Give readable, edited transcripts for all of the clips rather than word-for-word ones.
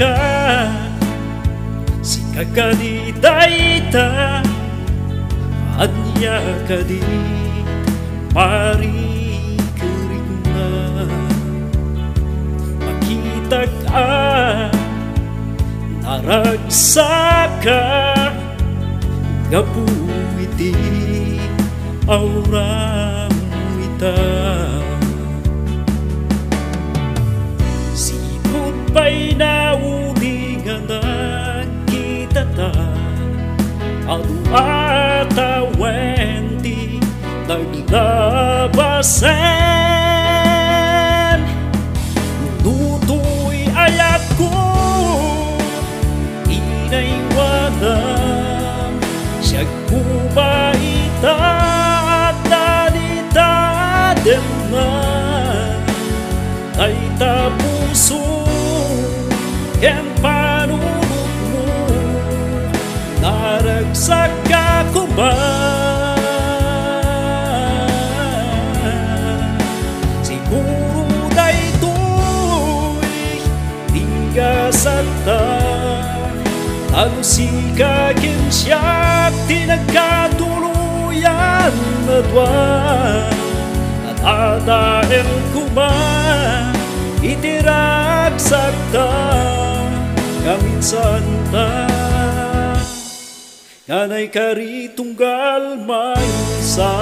ka si kakadidayta anya kadi parikirig na makita ka naragsaka gapuiti aurang ita sipot pa'y naulingan kita ta adu atawenti naglabasan nutu'y ayat ko inaiwanan siyag kumaita at dalitaden na ay tapuso ken panunod mo naragsak ako ba siguro daytoy di ka sakta alusika ken siyak tinagkatuluyan na dwa at adaen ko ba itiragsak ta kaminsan ta kanay karitunggal maysa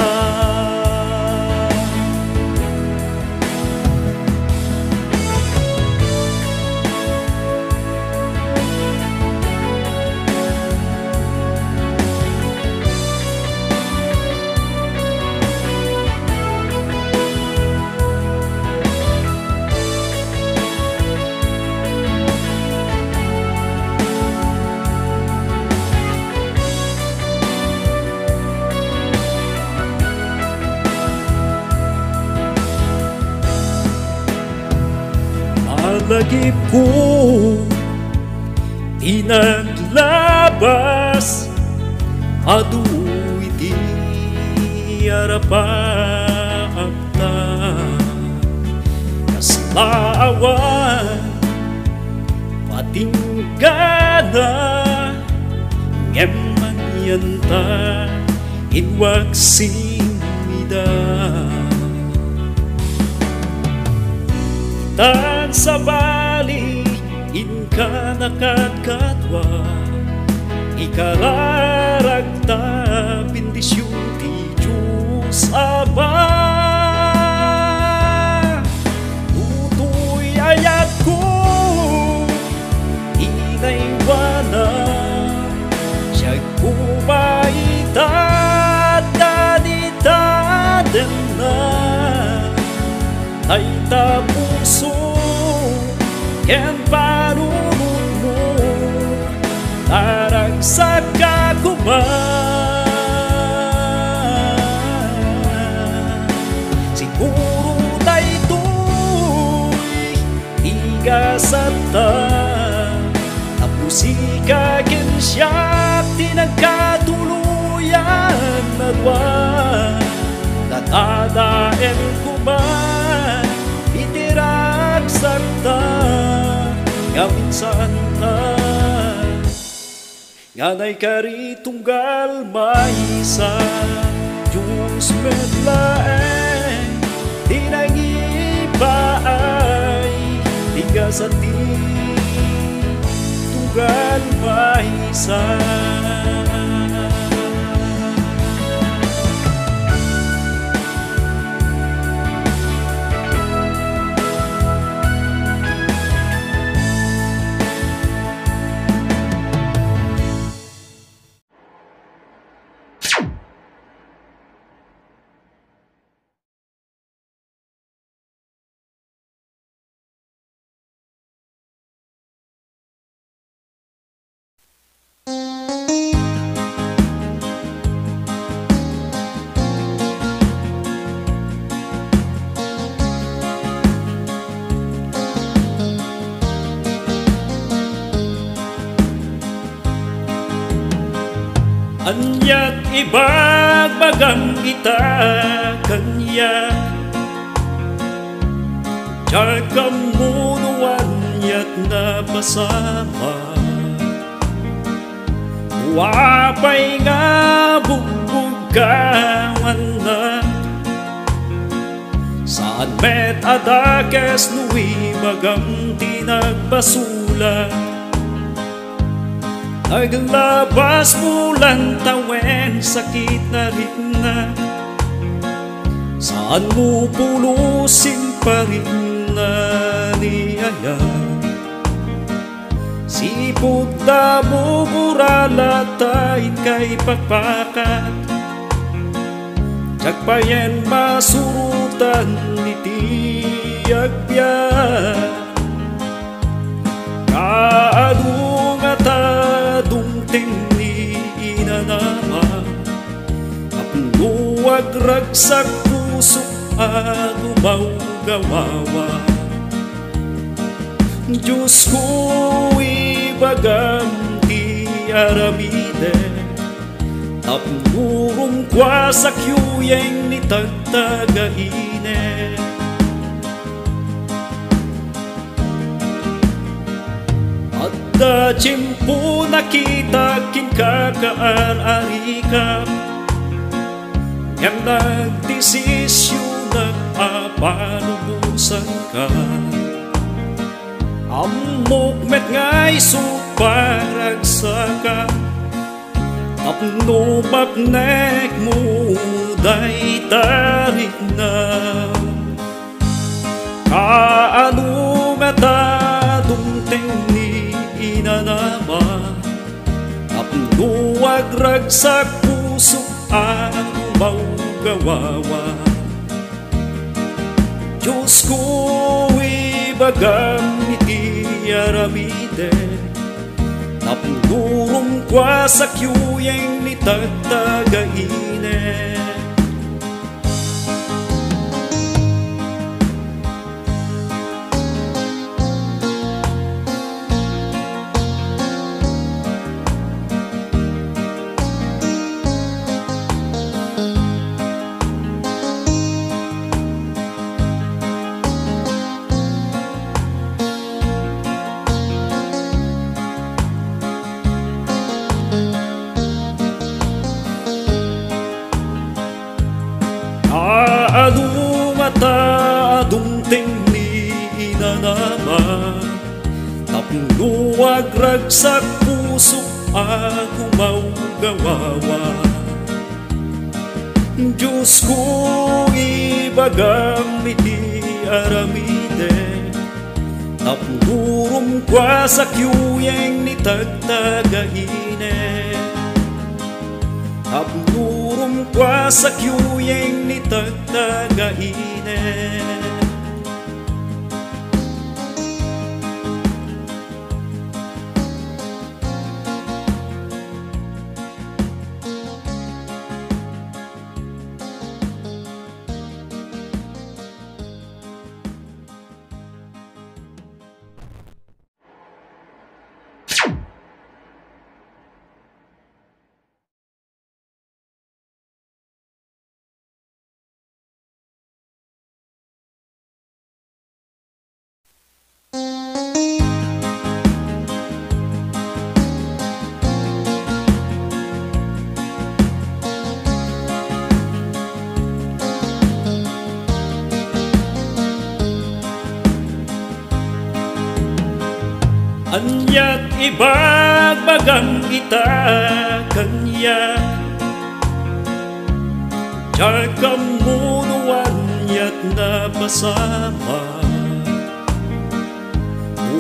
lagip ko inaglabas aduy di arapapta kaslawan patinggana ngemanyanta inwagsimida tan sa bali inka nakadkatwa ikararagta bendisyon ti Diyos Aba tutoy ayat ko inaiwanan siyag kumaita danitaden na ay tapuso ken panunod mo naragsak ako ba siguro daytoy igasata tapusika ken siyak tinagkatuluyan na dwa natadaen ko ba itiragsak ta kaminsan ta nganay karitunggal maysa Diyos medlaeng tinangibaay tigasan ti tunggal maysa Anya't ibagbagang kita kanya Tiyag kamunuan yat na pasama. Wapay nga bugbugawan na saan met adakes nui bagang tinagbasula. Naglabas mulan tawen sakit na rin na saan mo pulusin pa rin na niyaya. Sipot na mo buralatain kay pagpakat Jagpayen masurutan iti agbyat. Kaadung at adung tingni inanama Apluwag ragsak puso at umaw gawawa. Diyos ko ibagam ti aramide Tapnurum kwa sa kyuyeng ni tagtagaine. At da tiyempo nakita kinkakaararikap Ngam nagdesisyon na apanubusan ka. Amok met ngay suparagsakan Tapno baknek mo day tarik na. Kaano metadong tingni inanama Tapno agragsak puso ang maugawawa. Diyos ko ibagam iti aramide Tapnurum kwa sa kyuyeng ni tagtagaine. Kaadung mata adung tingni inanama Tapnuwag ragsak puso at umaw gawawa. Diyos ko ibagam iti aramide Tapnurum kwa sa kyuyeng ni tagtagaine. Tapnurum kwa sa kyuyeng ni tagtagaine. Anyat ibagbagang ita kanya Jagkamunuan yat na pasama.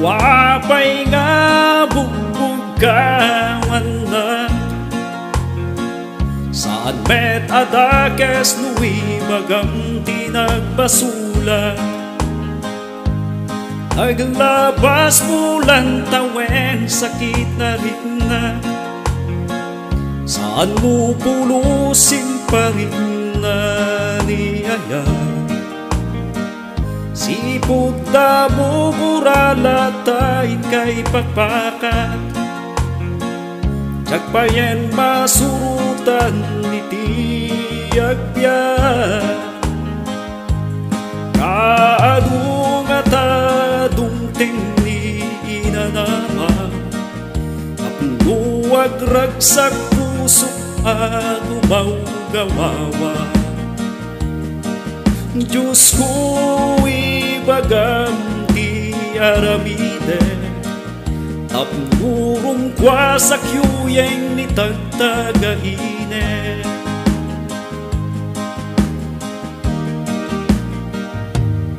Wapay nga bugbugawan na saan met adakes nui bagang tinagbasula. Naglabas mulan tawen sakit na rin na saan mo pulusin pa rin na niyaya. Sipot na mo buralatain kay pagpakat Jagpayen masurutan iti agbyat. Kaadung at adung tingni Wagragsak puso at umawgawawa. Diyos ko, ibagam ti aramide, tapnurum kwa sa kyuyeng ni tagtagaine.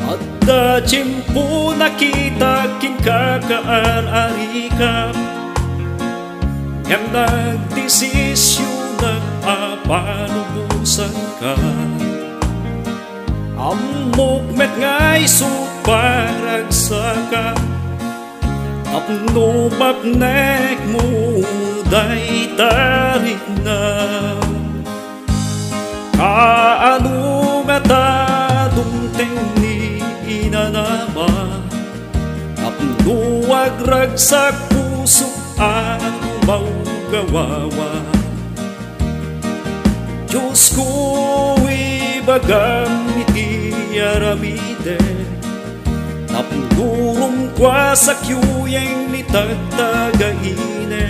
At da tiyempo nakita kinkakaan arikap, yang nagdesisyon na apanubusan ka. Amok met ngay suparagsakan, tapno mapnek mo day tarik na. Kaano nga tadungteng ni inanama, tapno wagragsak puso at umawgawawa. Diyos ko, ibagam iti aramide, tapnurum kwa sa kyuyeng ni tagtagaine.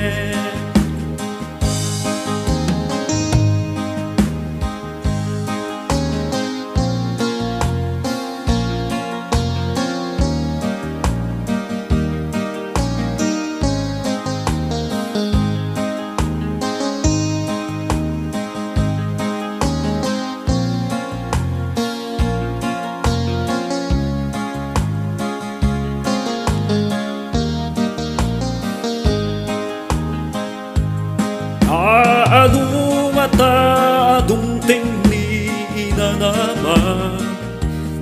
Kaano mata adungteng ni inanama,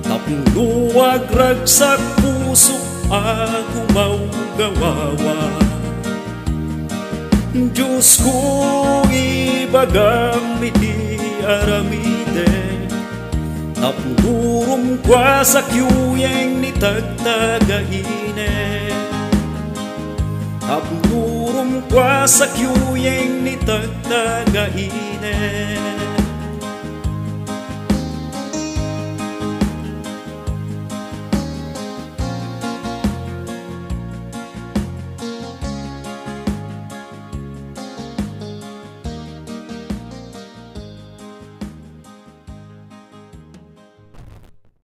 tapno wagragsak puso at umawgawawa. Diyos ko, ibagam iti aramide, tapnurum kwa sa kyuyeng ni tagtagaine. Tapnurum kwa sa kyuyeng ni tagtagaine.